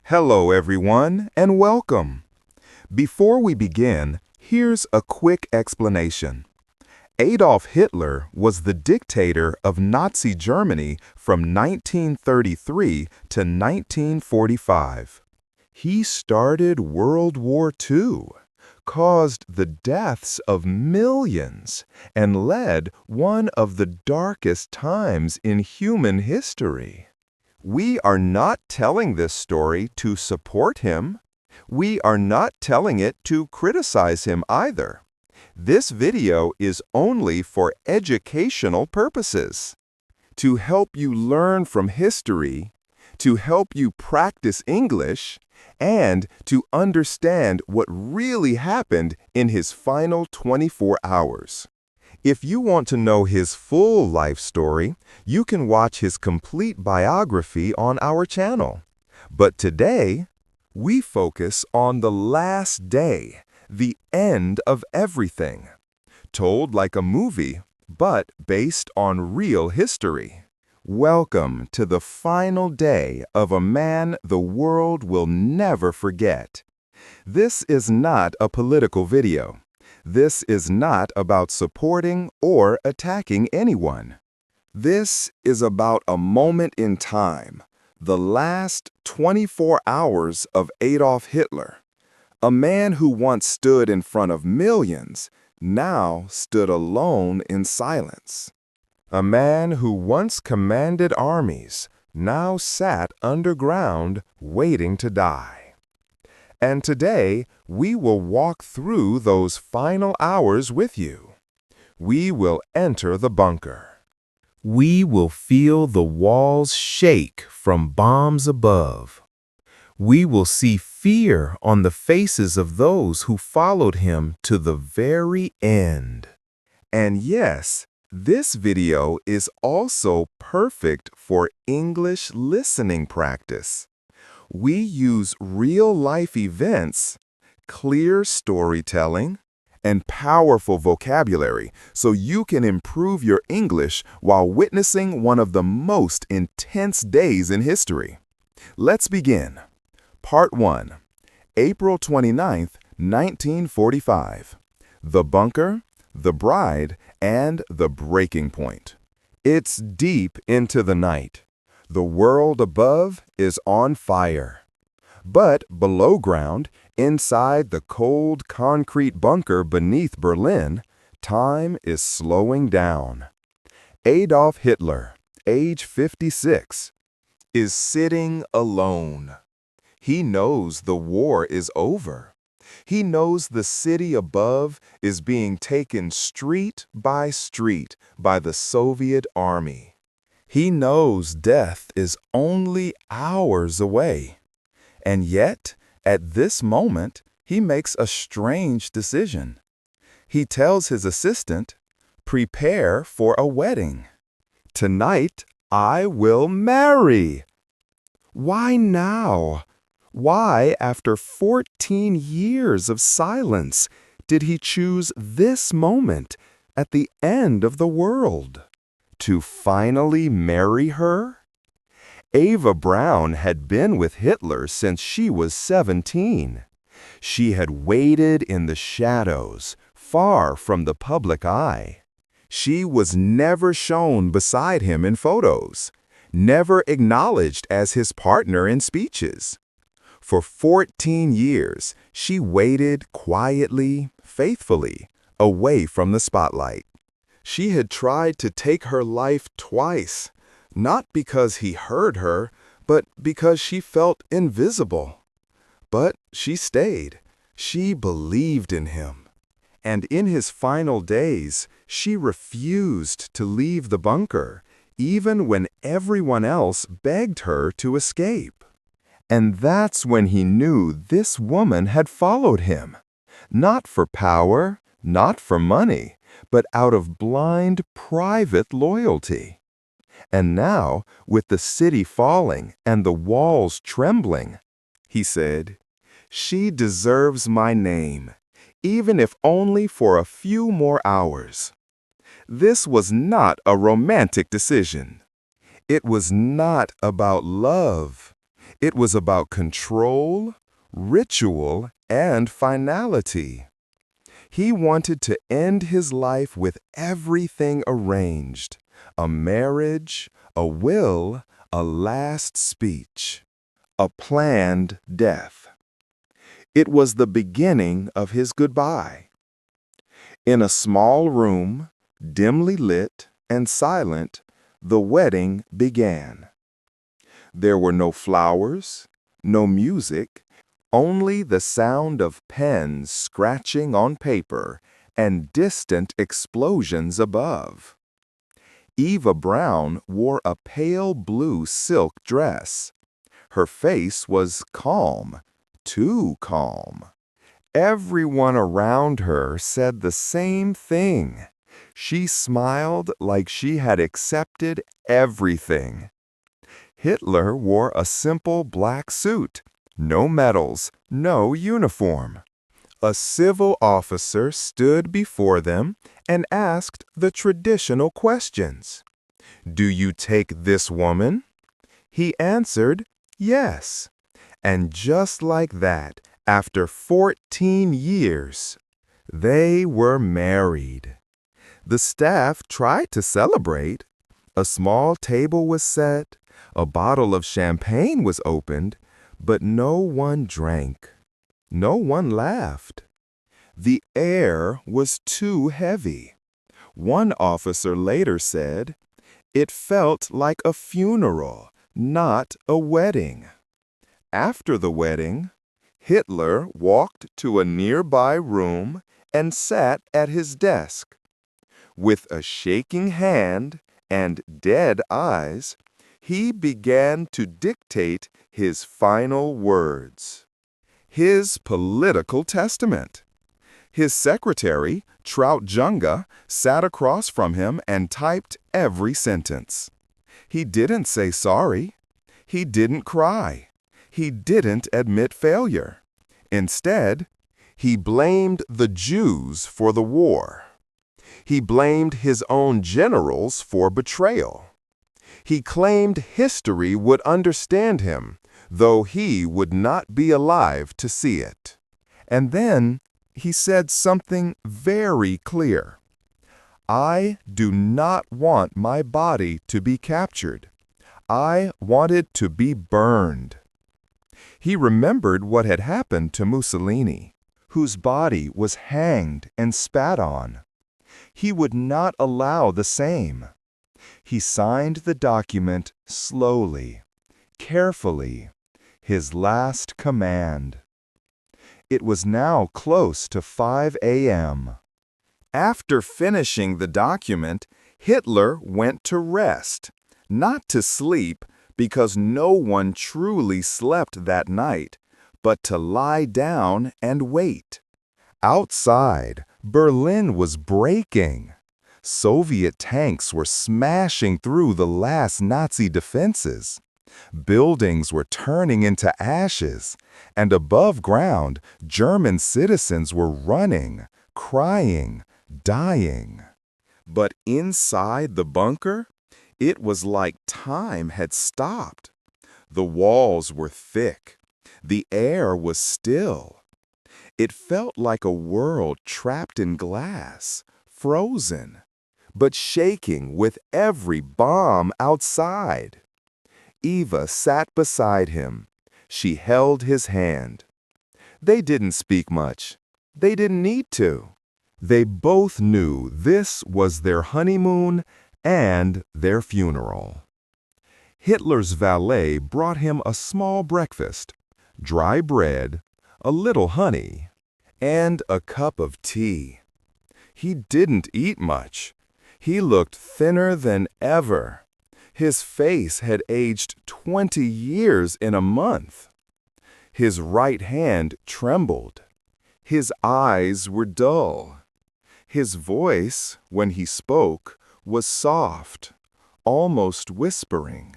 Hello, everyone, and welcome. Before we begin, here's a quick explanation. Adolf Hitler was the dictator of Nazi Germany from 1933 to 1945. He started World War II, caused the deaths of millions, and led one of the darkest times in human history. We are not telling this story to support him. We are not telling it to criticize him either. This video is only for educational purposes. To help you learn from history, to help you practice English, and to understand what really happened in his final 24 hours. If you want to know his full life story, you can watch his complete biography on our channel. But today, we focus on the last day, the end of everything. Told like a movie, but based on real history. Welcome to the final day of a man the world will never forget. This is not a political video. This is not about supporting or attacking anyone. This is about a moment in time, the last 24 hours of Adolf Hitler. A man who once stood in front of millions, now stood alone in silence. A man who once commanded armies, now sat underground waiting to die. And today, we will walk through those final hours with you. We will enter the bunker. We will feel the walls shake from bombs above. We will see fear on the faces of those who followed him to the very end. And yes, this video is also perfect for English listening practice. We use real-life events, clear storytelling, and powerful vocabulary so you can improve your English while witnessing one of the most intense days in history. Let's begin. Part 1. April 29, 1945. The bunker, the bride, and the breaking point. It's deep into the night. The world above is on fire. But below ground, inside the cold concrete bunker beneath Berlin, time is slowing down. Adolf Hitler, age 56, is sitting alone. He knows the war is over. He knows the city above is being taken street by the Soviet army. He knows death is only hours away. And yet, at this moment, he makes a strange decision. He tells his assistant, "Prepare for a wedding. Tonight, I will marry." Why now? Why, after 14 years of silence, did he choose this moment at the end of the world? To finally marry her? Ava Braun had been with Hitler since she was 17. She had waited in the shadows, far from the public eye. She was never shown beside him in photos, never acknowledged as his partner in speeches. For 14 years, she waited quietly, faithfully, away from the spotlight. She had tried to take her life twice, not because he heard her, but because she felt invisible. But she stayed. She believed in him. And in his final days, she refused to leave the bunker, even when everyone else begged her to escape. And that's when he knew this woman had followed him, not for power, not for money, but out of blind, private loyalty. And now, with the city falling and the walls trembling, he said, "She deserves my name, even if only for a few more hours." This was not a romantic decision. It was not about love. It was about control, ritual, and finality. He wanted to end his life with everything arranged: a marriage, a will, a last speech, a planned death. It was the beginning of his goodbye. In a small room, dimly lit and silent, the wedding began. There were no flowers, no music, only the sound of pens scratching on paper and distant explosions above. Eva Brown wore a pale blue silk dress. Her face was calm, too calm. Everyone around her said the same thing. She smiled like she had accepted everything. Hitler wore a simple black suit, no medals, no uniform. A civil officer stood before them and asked the traditional questions. "Do you take this woman?" He answered, "Yes." And just like that, after 14 years, they were married. The staff tried to celebrate. A small table was set, a bottle of champagne was opened, but no one drank. No one laughed. The air was too heavy. One officer later said, "It felt like a funeral, not a wedding." After the wedding, Hitler walked to a nearby room and sat at his desk. With a shaking hand and dead eyes, he began to dictate his final words. His political testament. His secretary, Trout Junga, sat across from him and typed every sentence. He didn't say sorry. He didn't cry. He didn't admit failure. Instead, he blamed the Jews for the war. He blamed his own generals for betrayal. He claimed history would understand him, though he would not be alive to see it. And then he said something very clear. "I do not want my body to be captured. I want it to be burned." He remembered what had happened to Mussolini, whose body was hanged and spat on. He would not allow the same. He signed the document slowly, carefully, his last command. It was now close to 5 a.m. After finishing the document, Hitler went to rest, not to sleep, because no one truly slept that night, but to lie down and wait. Outside, Berlin was breaking. Soviet tanks were smashing through the last Nazi defenses. Buildings were turning into ashes, and above ground, German citizens were running, crying, dying. But inside the bunker, it was like time had stopped. The walls were thick. The air was still. It felt like a world trapped in glass, frozen, but shaking with every bomb outside. Eva sat beside him. She held his hand. They didn't speak much. They didn't need to. They both knew this was their honeymoon and their funeral. Hitler's valet brought him a small breakfast, dry bread, a little honey, and a cup of tea. He didn't eat much. He looked thinner than ever. His face had aged 20 years in a month. His right hand trembled. His eyes were dull. His voice, when he spoke, was soft, almost whispering.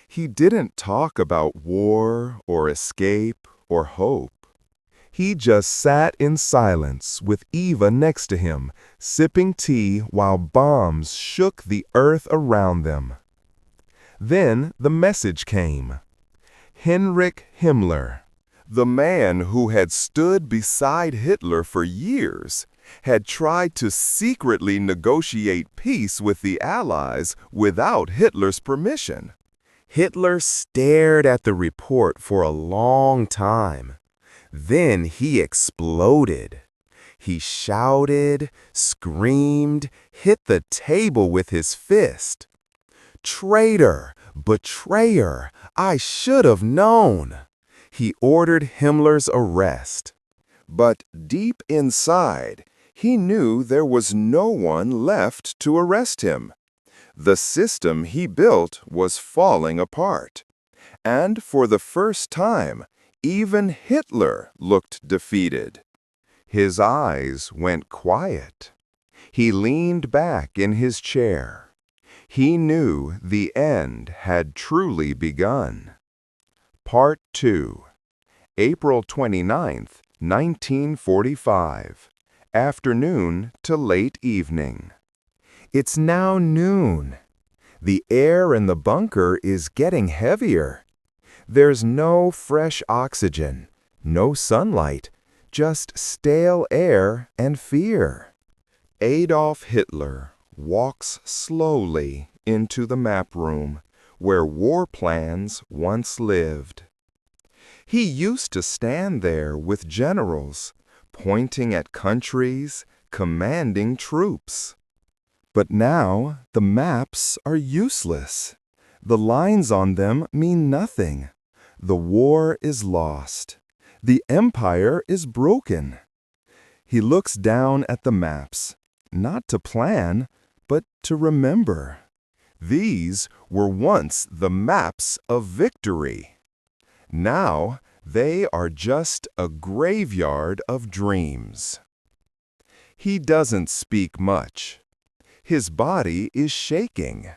He didn't talk about war or escape or hope. He just sat in silence with Eva next to him, sipping tea while bombs shook the earth around them. Then the message came. Heinrich Himmler, the man who had stood beside Hitler for years, had tried to secretly negotiate peace with the Allies without Hitler's permission. Hitler stared at the report for a long time. Then he exploded. He shouted, screamed, hit the table with his fist. "Traitor! Betrayer! I should have known!" He ordered Himmler's arrest. But deep inside, he knew there was no one left to arrest him. The system he built was falling apart. And for the first time, even Hitler looked defeated. His eyes went quiet. He leaned back in his chair. He knew the end had truly begun. Part 2. April 29th, 1945. Afternoon to late evening. It's now noon. The air in the bunker is getting heavier. There's no fresh oxygen, no sunlight, just stale air and fear. Adolf Hitler walks slowly into the map room where war plans once lived. He used to stand there with generals, pointing at countries, commanding troops. But now the maps are useless. The lines on them mean nothing. The war is lost. The empire is broken. He looks down at the maps, not to plan, but to remember. These were once the maps of victory. Now they are just a graveyard of dreams. He doesn't speak much. His body is shaking.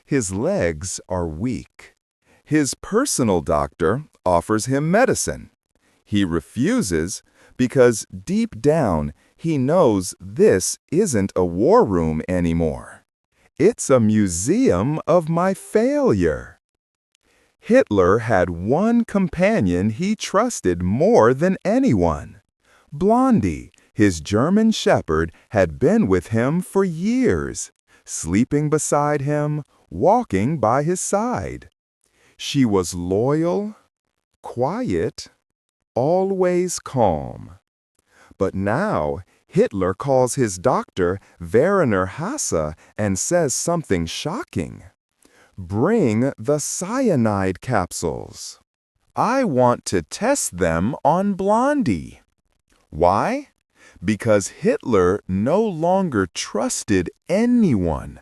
His legs are weak. His personal doctor offers him medicine. He refuses because deep down he knows this isn't a war room anymore. It's a museum of my failure. Hitler had one companion he trusted more than anyone. Blondie, his German shepherd, had been with him for years, sleeping beside him, walking by his side. She was loyal, quiet, always calm. But now Hitler calls his doctor Werner Hasse and says something shocking. "Bring the cyanide capsules. I want to test them on Blondie." Why? Because Hitler no longer trusted anyone,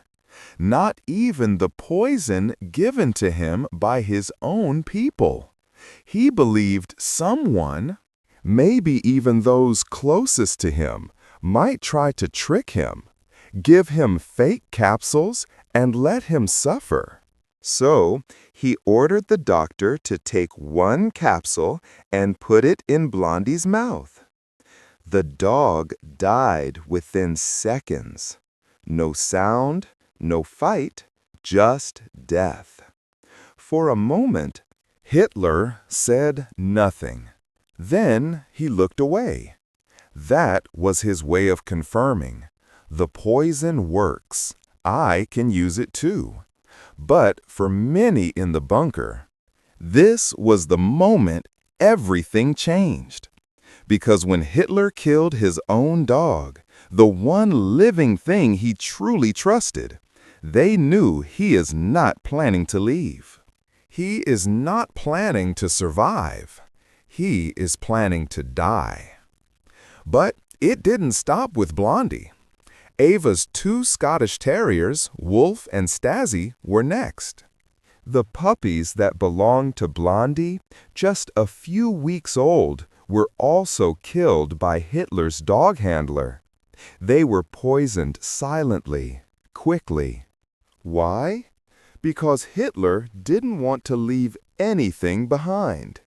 not even the poison given to him by his own people. He believed someone, maybe even those closest to him, might try to trick him, give him fake capsules, and let him suffer. So he ordered the doctor to take one capsule and put it in Blondie's mouth. The dog died within seconds. No sound, no fight, just death. For a moment, Hitler said nothing. Then he looked away. That was his way of confirming. The poison works. I can use it too. But for many in the bunker, this was the moment everything changed. Because when Hitler killed his own dog, the one living thing he truly trusted, they knew he is not planning to leave. He is not planning to survive. He is planning to die. But it didn't stop with Blondie. Ava's two Scottish terriers, Wolf and Stazzy, were next. The puppies that belonged to Blondie, just a few weeks old, were also killed by Hitler's dog handler. They were poisoned silently, quickly. Why? Because Hitler didn't want to leave anything behind.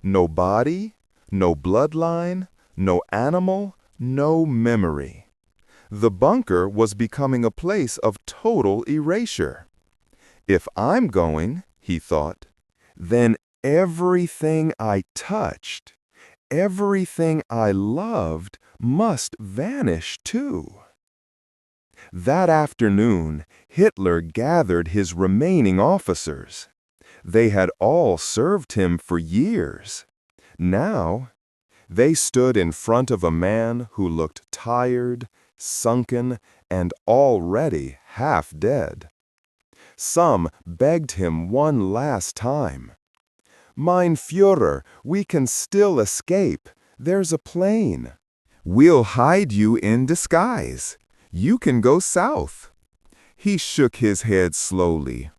No body, no bloodline, no animal, no memory. The bunker was becoming a place of total erasure. If I'm going, he thought, then Everything I touched, everything I loved must vanish too. That afternoon, Hitler gathered his remaining officers. They had all served him for years. Now, they stood in front of a man who looked tired, sunken, and already half dead. Some begged him one last time. "Mein Führer, we can still escape. There's a plane. We'll hide you in disguise. You can go south." He shook his head slowly.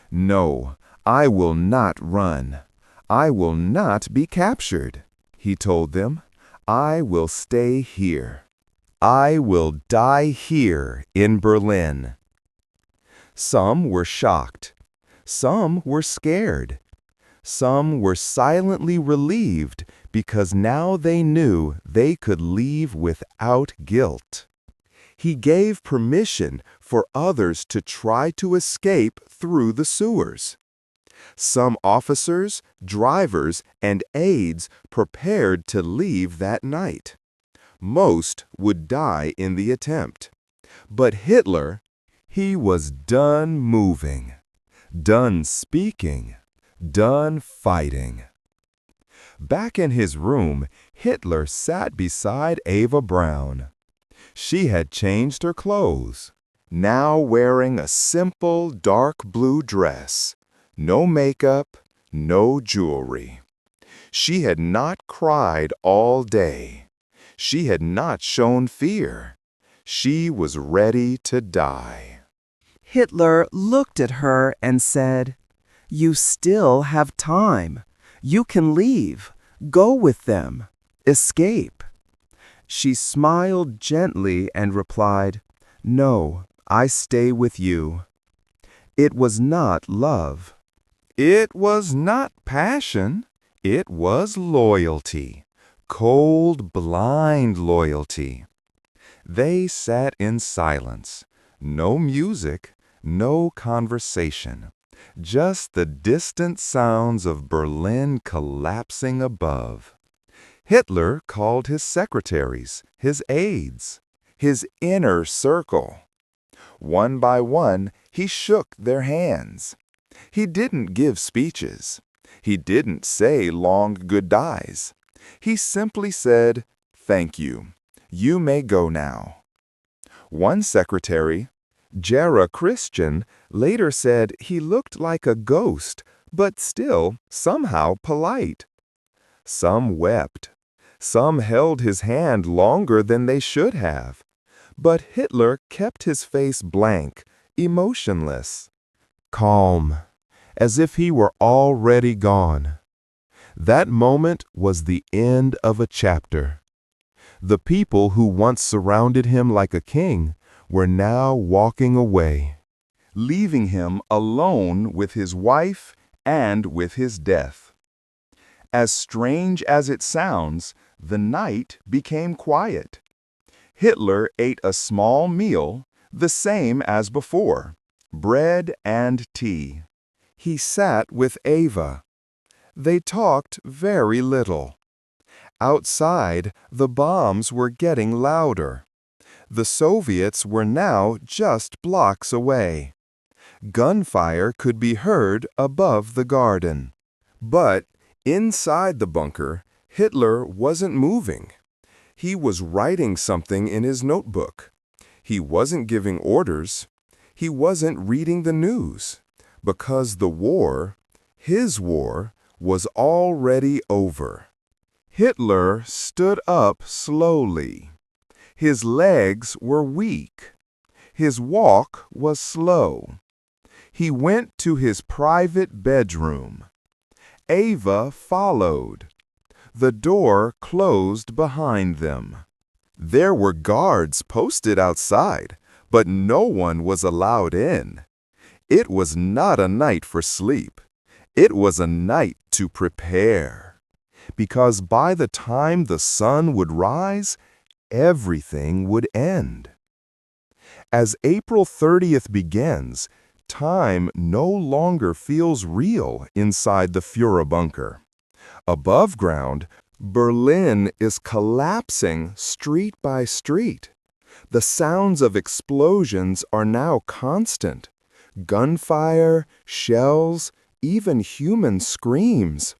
"No, I will not run. I will not be captured," he told them. "I will stay here. I will die here in Berlin." Some were shocked. Some were scared. Some were silently relieved because now they knew they could leave without guilt. He gave permission for others to try to escape through the sewers. Some officers, drivers, and aides prepared to leave that night. Most would die in the attempt. But Hitler, he was done moving, done speaking, done fighting. Back in his room, Hitler sat beside Eva Braun. She had changed her clothes, now wearing a simple dark blue dress. No makeup, no jewelry. She had not cried all day. She had not shown fear. She was ready to die. Hitler looked at her and said, "You still have time. You can leave. Go with them. Escape." She smiled gently and replied, "No, I stay with you." It was not love. It was not passion. It was loyalty. Cold, blind loyalty. They sat in silence. No music, no conversation. Just the distant sounds of Berlin collapsing above. Hitler called his secretaries, his aides, his inner circle. One by one, he shook their hands. He didn't give speeches. He didn't say long goodbyes. He simply said, "Thank you. You may go now." One secretary, Jera Christian, later said he looked like a ghost, but still somehow polite. Some wept. Some held his hand longer than they should have. But Hitler kept his face blank, emotionless, calm, as if he were already gone. That moment was the end of a chapter. The people who once surrounded him like a king were now walking away, leaving him alone with his wife and with his death. As strange as it sounds, the night became quiet. Hitler ate a small meal, the same as before, bread and tea. He sat with Eva. They talked very little. Outside, the bombs were getting louder. The Soviets were now just blocks away. Gunfire could be heard above the garden. But inside the bunker, Hitler wasn't moving. He was writing something in his notebook. He wasn't giving orders. He wasn't reading the news. Because the war, his war, was already over. Hitler stood up slowly. His legs were weak. His walk was slow. He went to his private bedroom. Eva followed. The door closed behind them. There were guards posted outside, but no one was allowed in. It was not a night for sleep. It was a night to prepare. Because by the time the sun would rise, everything would end. As April 30th begins, time no longer feels real inside the Führer bunker. Above ground, Berlin is collapsing street by street. The sounds of explosions are now constant. Gunfire, shells, even human screams.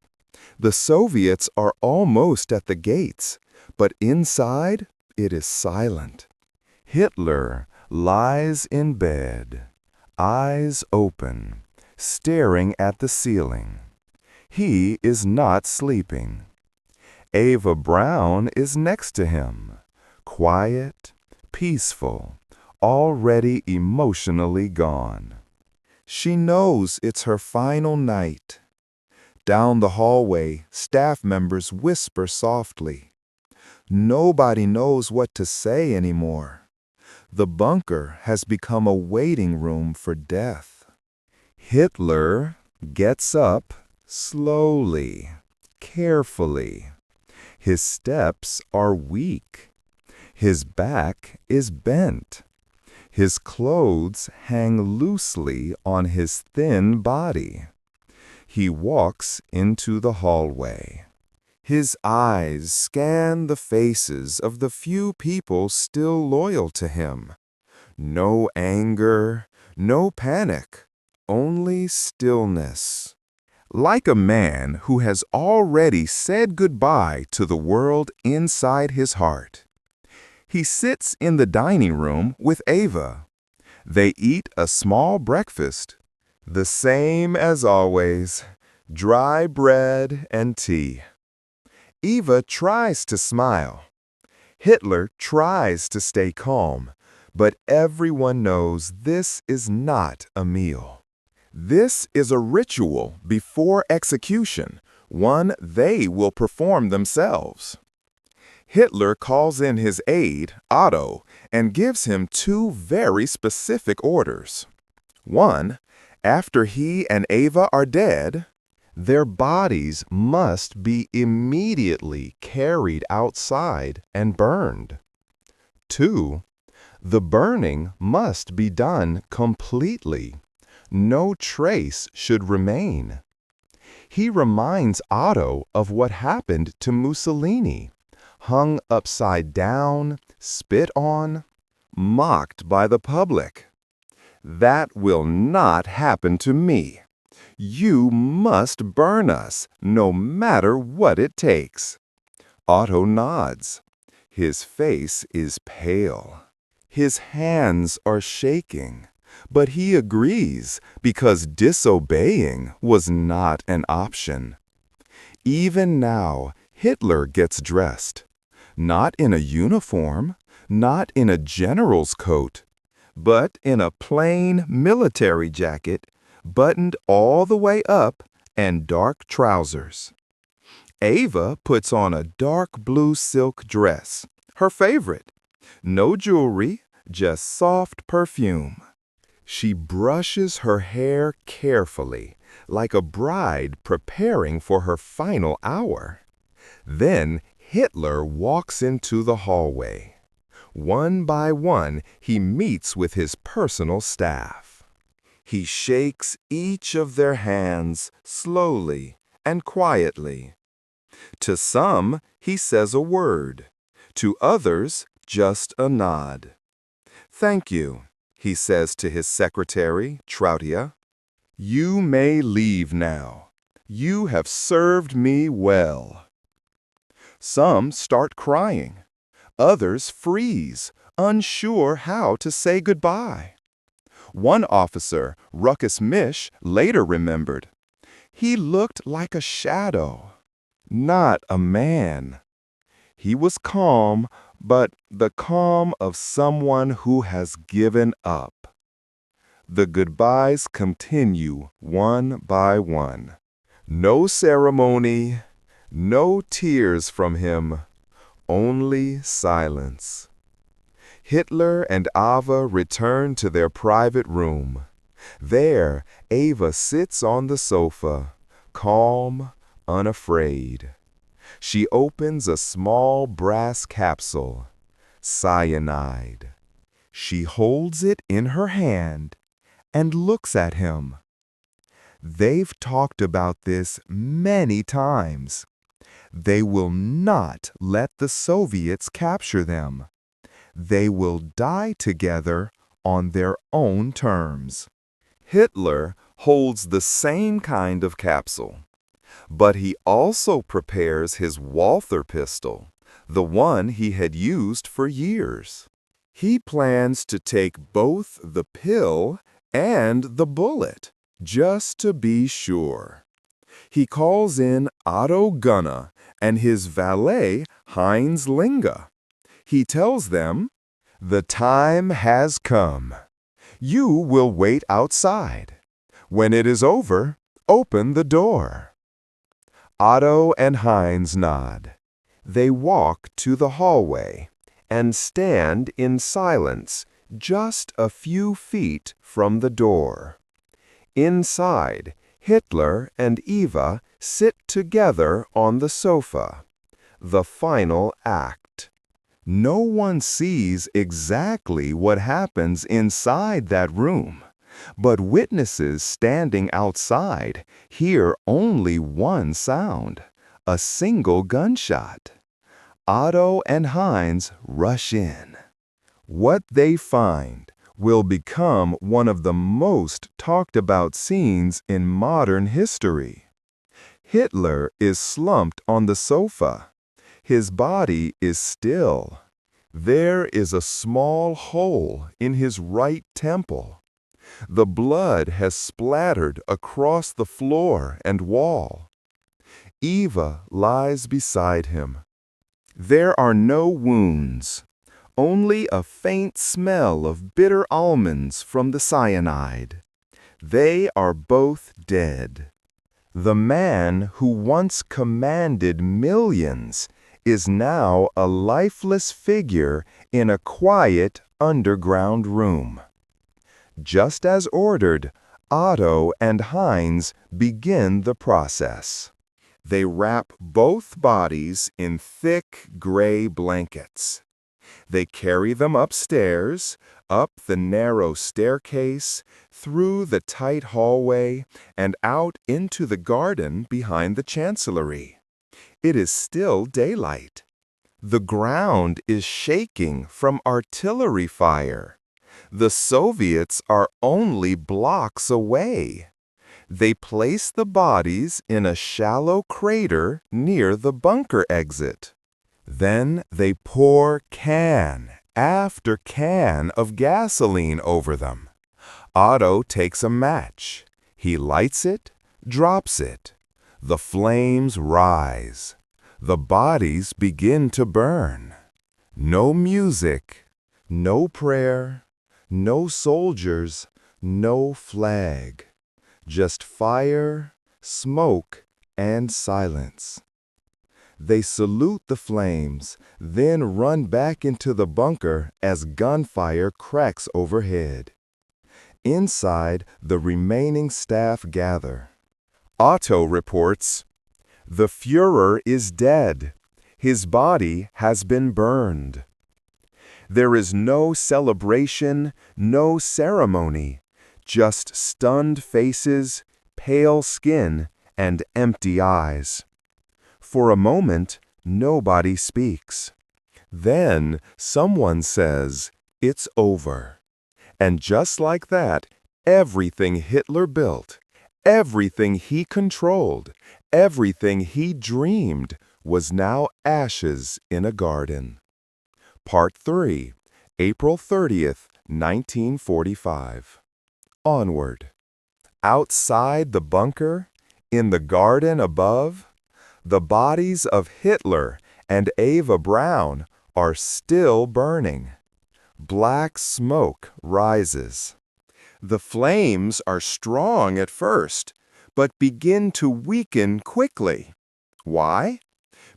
The Soviets are almost at the gates, but inside it is silent. Hitler lies in bed, eyes open, staring at the ceiling. He is not sleeping. Eva Braun is next to him, quiet, peaceful, already emotionally gone. She knows it's her final night. Down the hallway, staff members whisper softly. Nobody knows what to say anymore. The bunker has become a waiting room for death. Hitler gets up slowly, carefully. His steps are weak. His back is bent. His clothes hang loosely on his thin body. He walks into the hallway. His eyes scan the faces of the few people still loyal to him. No anger, no panic, only stillness. Like a man who has already said goodbye to the world inside his heart. He sits in the dining room with Eva. They eat a small breakfast, the same as always, dry bread and tea. Eva tries to smile. Hitler tries to stay calm, but everyone knows this is not a meal. This is a ritual before execution, one they will perform themselves. Hitler calls in his aide, Otto, and gives him two very specific orders. One, after he and Eva are dead, their bodies must be immediately carried outside and burned. 2, the burning must be done completely. No trace should remain. He reminds Otto of what happened to Mussolini, hung upside down, spit on, mocked by the public. That will not happen to me. You must burn us, no matter what it takes. Otto nods. His face is pale. His hands are shaking, but he agrees because disobeying was not an option. Even now, Hitler gets dressed. Not in a uniform, not in a general's coat, but in a plain military jacket, buttoned all the way up, and dark trousers. Eva puts on a dark blue silk dress, her favorite. No jewelry, just soft perfume. She brushes her hair carefully, like a bride preparing for her final hour. Then Hitler walks into the hallway. One by one, he meets with his personal staff. He shakes each of their hands slowly and quietly. To some, he says a word. To others, just a nod. "Thank you," he says to his secretary, Trautia. "You may leave now. You have served me well." Some start crying. Others freeze, unsure how to say goodbye. One officer, Ruckus Mish, later remembered. He looked like a shadow, not a man. He was calm, but the calm of someone who has given up. The goodbyes continue one by one. No ceremony, no tears from him, only silence. Hitler and Ava return to their private room. There, Ava sits on the sofa, calm, unafraid. She opens a small brass capsule, cyanide. She holds it in her hand and looks at him. They've talked about this many times. They will not let the Soviets capture them. They will die together on their own terms. Hitler holds the same kind of capsule, but he also prepares his Walther pistol, the one he had used for years. He plans to take both the pill and the bullet, just to be sure. He calls in Otto Gunna and his valet Heinz Linge. He tells them, "The time has come. You will wait outside. When it is over, open the door." Otto and Heinz nod. They walk to the hallway and stand in silence just a few feet from the door. Inside, Hitler and Eva sit together on the sofa. The final act. No one sees exactly what happens inside that room, but witnesses standing outside hear only one sound, a single gunshot. Otto and Heinz rush in. What they find will become one of the most talked about scenes in modern history. Hitler is slumped on the sofa. His body is still. There is a small hole in his right temple. The blood has splattered across the floor and wall. Eva lies beside him. There are no wounds, only a faint smell of bitter almonds from the cyanide. They are both dead. The man who once commanded millions is now a lifeless figure in a quiet underground room. Just as ordered, Otto and Heinz begin the process. They wrap both bodies in thick gray blankets. They carry them upstairs, up the narrow staircase, through the tight hallway, and out into the garden behind the chancellery. It is still daylight. The ground is shaking from artillery fire. The Soviets are only blocks away. They place the bodies in a shallow crater near the bunker exit. Then they pour can after can of gasoline over them. Otto takes a match. He lights it, drops it. The flames rise. The bodies begin to burn. No music, no prayer, no soldiers, no flag. Just fire, smoke, and silence. They salute the flames, then run back into the bunker as gunfire cracks overhead. Inside, the remaining staff gather. Otto reports, "The Führer is dead. His body has been burned." There is no celebration, no ceremony, just stunned faces, pale skin, and empty eyes. For a moment, nobody speaks. Then someone says, "It's over." And just like that, everything Hitler built, everything he controlled, everything he dreamed was now ashes in a garden. Part 3, April 30th, 1945. Onward. Outside the bunker, in the garden above, the bodies of Hitler and Eva Braun are still burning. Black smoke rises. The flames are strong at first, but begin to weaken quickly. Why?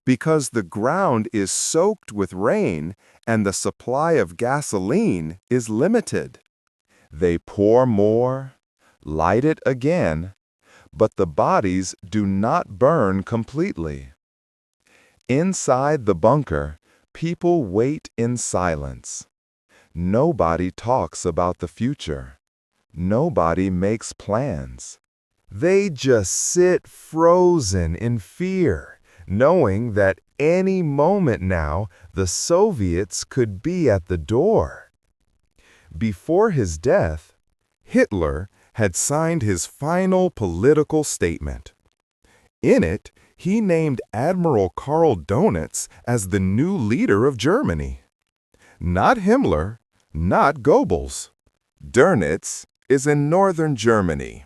Because the ground is soaked with rain and the supply of gasoline is limited. They pour more, light it again, but the bodies do not burn completely. Inside the bunker, people wait in silence. Nobody talks about the future. Nobody makes plans. They just sit frozen in fear, knowing that any moment now the Soviets could be at the door. Before his death, Hitler had signed his final political statement. In it, he named Admiral Karl Donitz as the new leader of Germany. Not Himmler, not Goebbels. Donitz is in northern Germany.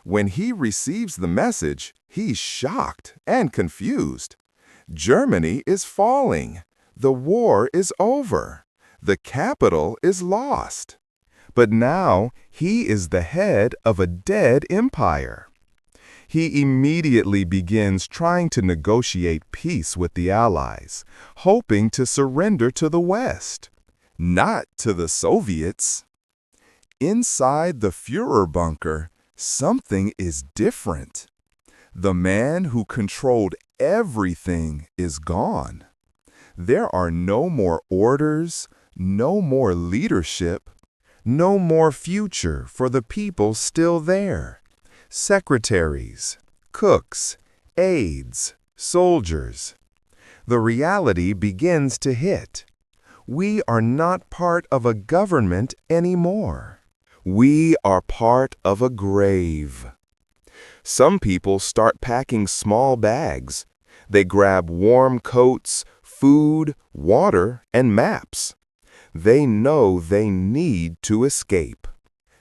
When he receives the message, he's shocked and confused. Germany is falling. The war is over. The capital is lost. But now he is the head of a dead empire. He immediately begins trying to negotiate peace with the Allies, hoping to surrender to the West, not to the Soviets. Inside the Führer bunker, something is different. The man who controlled everything is gone. There are no more orders, no more leadership, no more future for the people still there. Secretaries, cooks, aides, soldiers. The reality begins to hit. We are not part of a government anymore. We are part of a grave. Some people start packing small bags. They grab warm coats, food, water, and maps. They know they need to escape.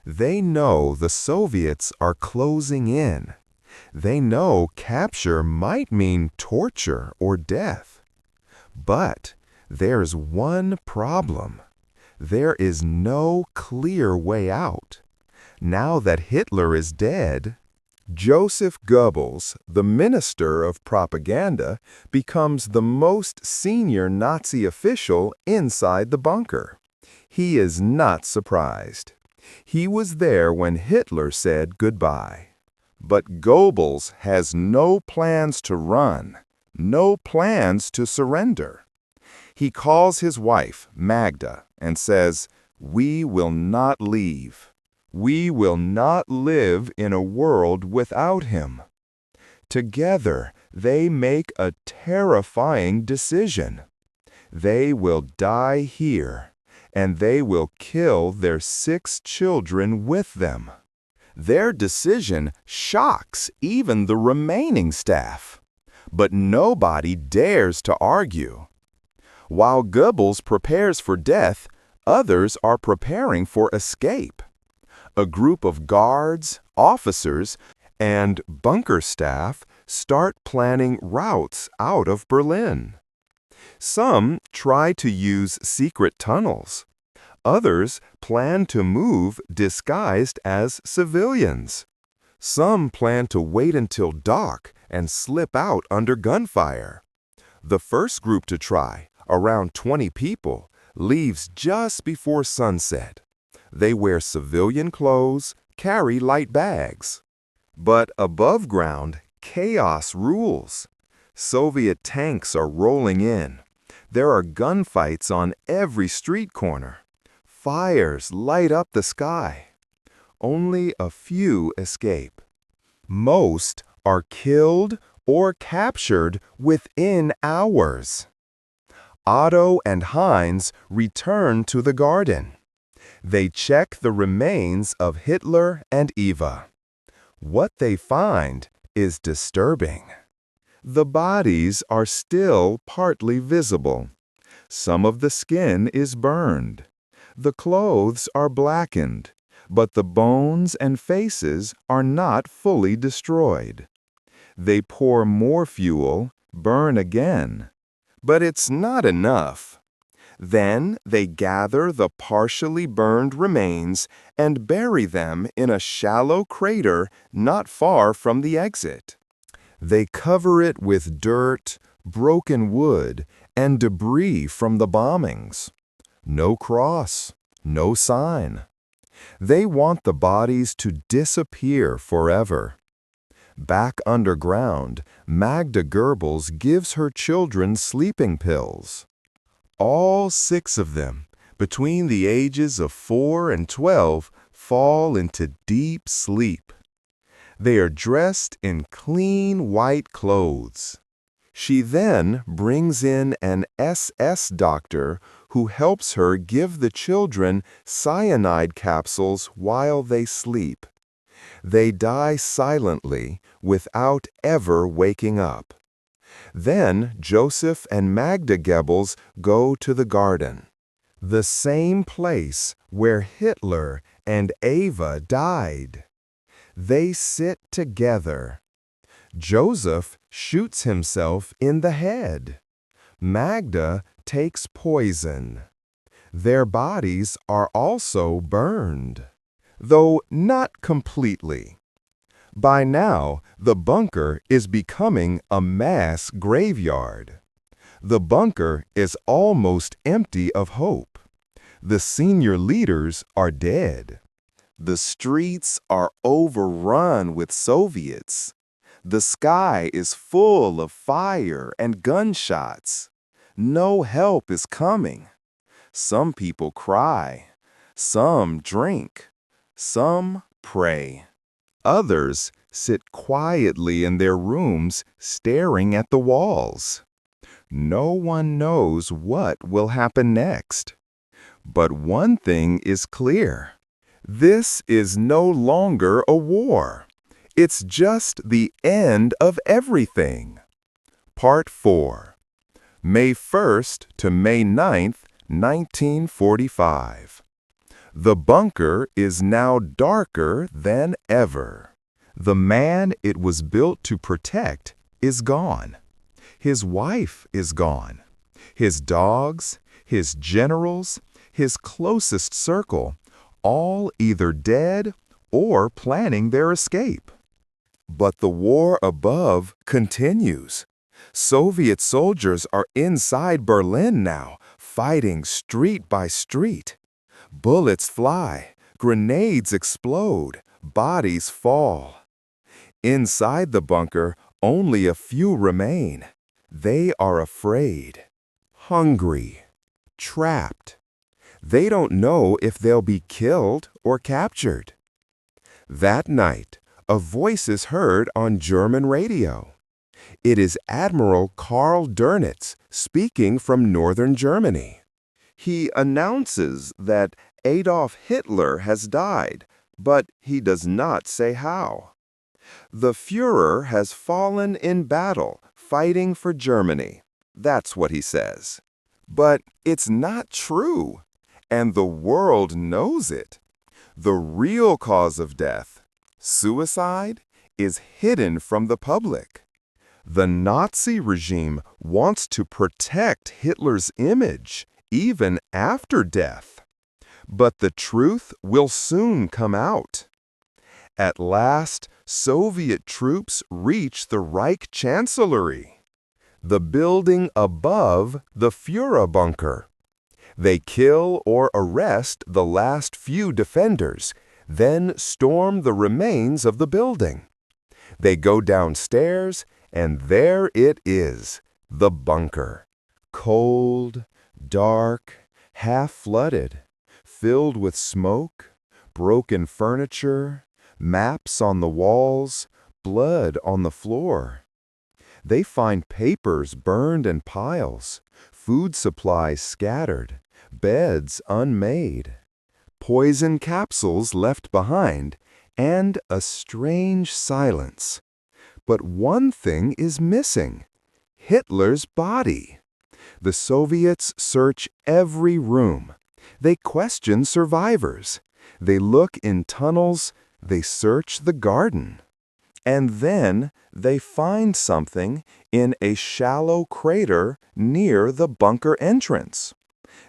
They know the Soviets are closing in. They know capture might mean torture or death. But there's one problem. There is no clear way out. Now that Hitler is dead, Joseph Goebbels, the minister of propaganda, becomes the most senior Nazi official inside the bunker. He is not surprised. He was there when Hitler said goodbye. But Goebbels has no plans to run, no plans to surrender. He calls his wife, Magda, and says, "We will not leave. We will not live in a world without him." Together, they make a terrifying decision. They will die here, and they will kill their 6 children with them. Their decision shocks even the remaining staff. But nobody dares to argue. While Goebbels prepares for death, others are preparing for escape. A group of guards, officers, and bunker staff start planning routes out of Berlin. Some try to use secret tunnels. Others plan to move disguised as civilians. Some plan to wait until dark and slip out under gunfire. The first group to try, around 20 people, leaves just before sunset. They wear civilian clothes, carry light bags. But above ground, chaos rules. Soviet tanks are rolling in. There are gunfights on every street corner. Fires light up the sky. Only a few escape. Most are killed or captured within hours. Otto and Heinz return to the garden. They check the remains of Hitler and Eva. What they find is disturbing. The bodies are still partly visible. Some of the skin is burned. The clothes are blackened, but the bones and faces are not fully destroyed. They pour more fuel, burn again. But it's not enough. Then they gather the partially burned remains and bury them in a shallow crater not far from the exit. They cover it with dirt, broken wood, and debris from the bombings. No cross, no sign. They want the bodies to disappear forever. Back underground, Magda Goebbels gives her children sleeping pills. All 6 of them, between the ages of 4 and 12, fall into deep sleep. They are dressed in clean white clothes. She then brings in an SS doctor who helps her give the children cyanide capsules while they sleep. They die silently without ever waking up. Then Joseph and Magda Goebbels go to the garden, the same place where Hitler and Eva died. They sit together. Joseph shoots himself in the head. Magda takes poison. Their bodies are also burned, though not completely. By now, the bunker is becoming a mass graveyard. The bunker is almost empty of hope. The senior leaders are dead. The streets are overrun with Soviets. The sky is full of fire and gunshots. No help is coming. Some people cry. Some drink. Some pray. Others sit quietly in their rooms staring at the walls. No one knows what will happen next. But one thing is clear. This is no longer a war. It's just the end of everything. Part 4. May 1st to May 9th, 1945. The bunker is now darker than ever. The man it was built to protect is gone. His wife is gone. His dogs, his generals, his closest circle, all either dead or planning their escape. But the war above continues. Soviet soldiers are inside Berlin now, fighting street by street. Bullets fly, grenades explode, bodies fall. Inside the bunker, only a few remain. They are afraid, hungry, trapped. They don't know if they'll be killed or captured. That night, a voice is heard on German radio. It is Admiral Karl Dönitz speaking from northern Germany. He announces that Adolf Hitler has died, but he does not say how. The Führer has fallen in battle, fighting for Germany. That's what he says. But it's not true, and the world knows it. The real cause of death, suicide, is hidden from the public. The Nazi regime wants to protect Hitler's image, even after death. But the truth will soon come out. At last, Soviet troops reach the Reich Chancellery, the building above the Führer bunker. They kill or arrest the last few defenders, then storm the remains of the building. They go downstairs, and there it is, the bunker. Cold, dark, half-flooded, filled with smoke, broken furniture, maps on the walls, blood on the floor. They find papers burned in piles, food supplies scattered, beds unmade, poison capsules left behind, and a strange silence. But one thing is missing: Hitler's body. The Soviets search every room. They question survivors. They look in tunnels. They search the garden. And then they find something in a shallow crater near the bunker entrance.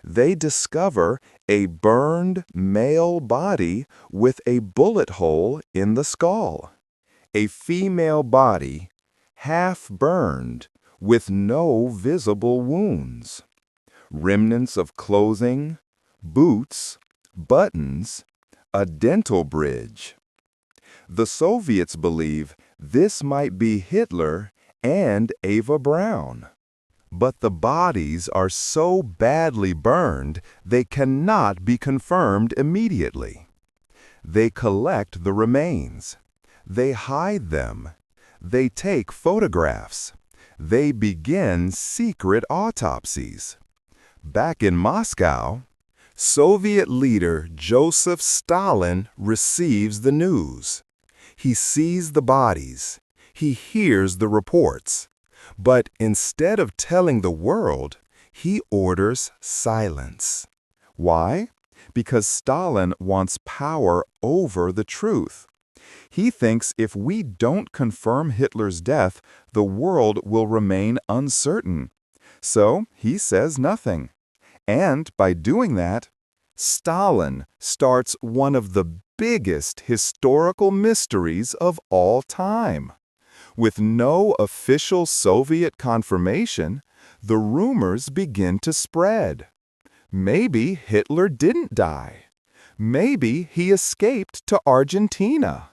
They discover a burned male body with a bullet hole in the skull. A female body, half burned, with no visible wounds. Remnants of clothing, boots, buttons, a dental bridge. The Soviets believe this might be Hitler and Eva Braun. But the bodies are so badly burned they cannot be confirmed immediately. They collect the remains. They hide them. They take photographs. They begin secret autopsies. Back in Moscow, Soviet leader Joseph Stalin receives the news. He sees the bodies. He hears the reports. But instead of telling the world, he orders silence. Why? Because Stalin wants power over the truth. He thinks if we don't confirm Hitler's death, the world will remain uncertain. So he says nothing. And by doing that, Stalin starts one of the biggest historical mysteries of all time. With no official Soviet confirmation, the rumors begin to spread. Maybe Hitler didn't die. Maybe he escaped to Argentina.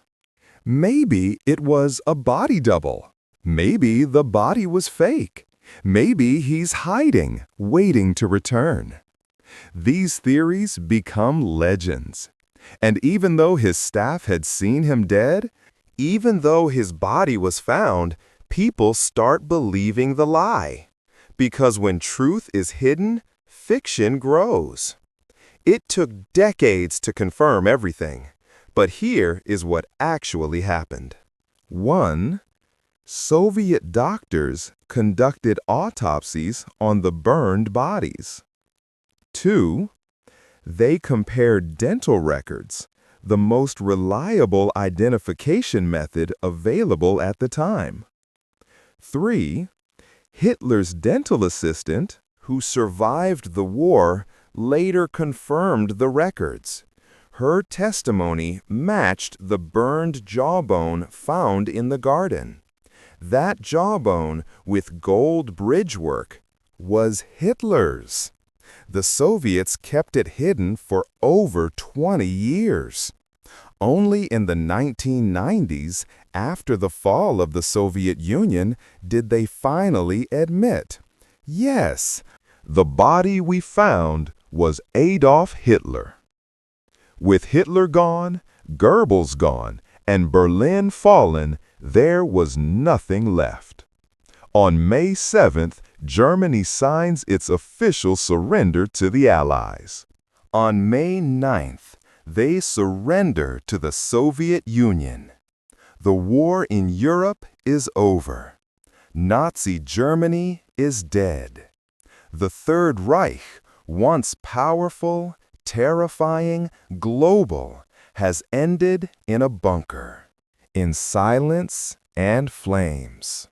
Maybe it was a body double. Maybe the body was fake. Maybe he's hiding, waiting to return. These theories become legends. And even though his staff had seen him dead, even though his body was found, people start believing the lie. Because when truth is hidden, fiction grows. It took decades to confirm everything, but here is what actually happened. 1. Soviet doctors conducted autopsies on the burned bodies. 2. They compared dental records, the most reliable identification method available at the time. 3. Hitler's dental assistant, who survived the war, later confirmed the records. Her testimony matched the burned jawbone found in the garden. That jawbone with gold bridgework was Hitler's. The Soviets kept it hidden for over 20 years. Only in the 1990s, after the fall of the Soviet Union, did they finally admit, yes, the body we found was Adolf Hitler. With Hitler gone, Goebbels gone, and Berlin fallen, there was nothing left. On May 7th, Germany signs its official surrender to the Allies. On May 9th, they surrender to the Soviet Union. The war in Europe is over. Nazi Germany is dead. The Third Reich, once powerful, terrifying, global, has ended in a bunker, in silence and flames.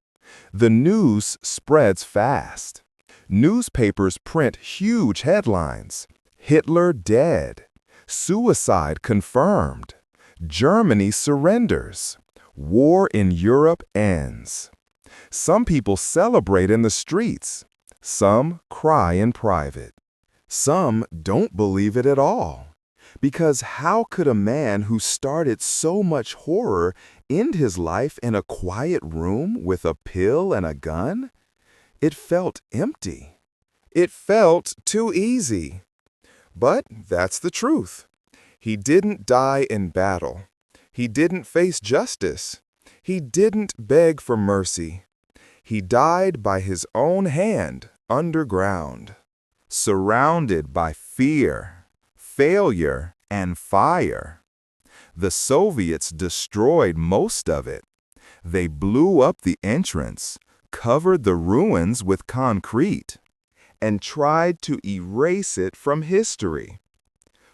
The news spreads fast. Newspapers print huge headlines. Hitler dead. Suicide confirmed. Germany surrenders. War in Europe ends. Some people celebrate in the streets. Some cry in private. Some don't believe it at all. Because how could a man who started so much horror end his life in a quiet room with a pill and a gun? It felt empty. It felt too easy. But that's the truth. He didn't die in battle. He didn't face justice. He didn't beg for mercy. He died by his own hand underground, surrounded by fear, failure, and fire. The Soviets destroyed most of it. They blew up the entrance, covered the ruins with concrete, and tried to erase it from history.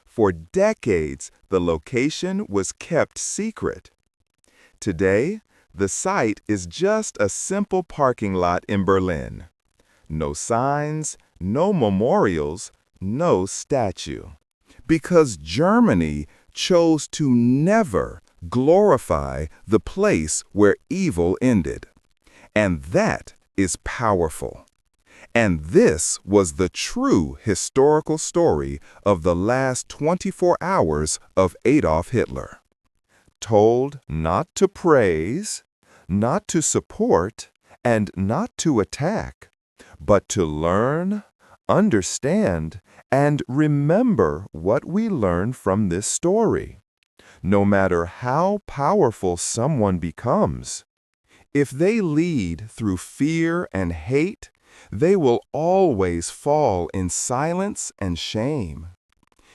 For decades, the location was kept secret. Today, the site is just a simple parking lot in Berlin. No signs, no memorials, no statue. Because Germany chose to never glorify the place where evil ended. And that is powerful. And this was the true historical story of the last 24 hours of Adolf Hitler. Told not to praise, not to support, and not to attack, but to learn, understand, and remember what we learn from this story. no matter how powerful someone becomes. If they lead through fear and hate, they will always fall in silence and shame.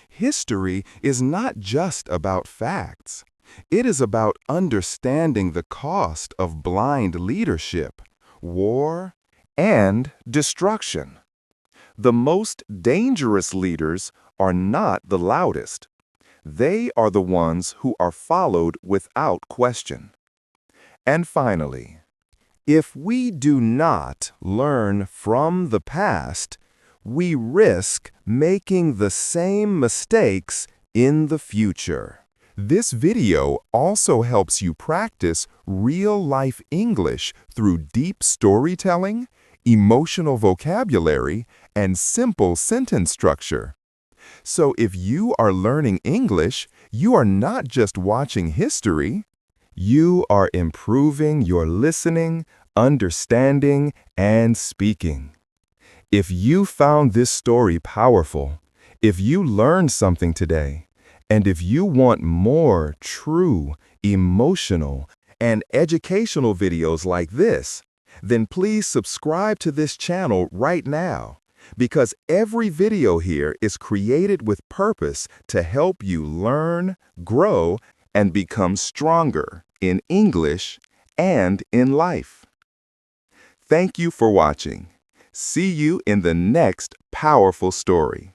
History is not just about facts. It is about understanding the cost of blind leadership, war, and destruction. The most dangerous leaders are not the loudest. They are the ones who are followed without question. And finally, if we do not learn from the past, we risk making the same mistakes in the future. This video also helps you practice real-life English through deep storytelling, emotional vocabulary, and simple sentence structure. So if you are learning English, you are not just watching history. You are improving your listening, understanding, and speaking. If you found this story powerful, if you learned something today, and if you want more true, emotional, and educational videos like this, then please subscribe to this channel right now, because every video here is created with purpose to help you learn, grow, and become stronger in English and in life. Thank you for watching. See you in the next powerful story.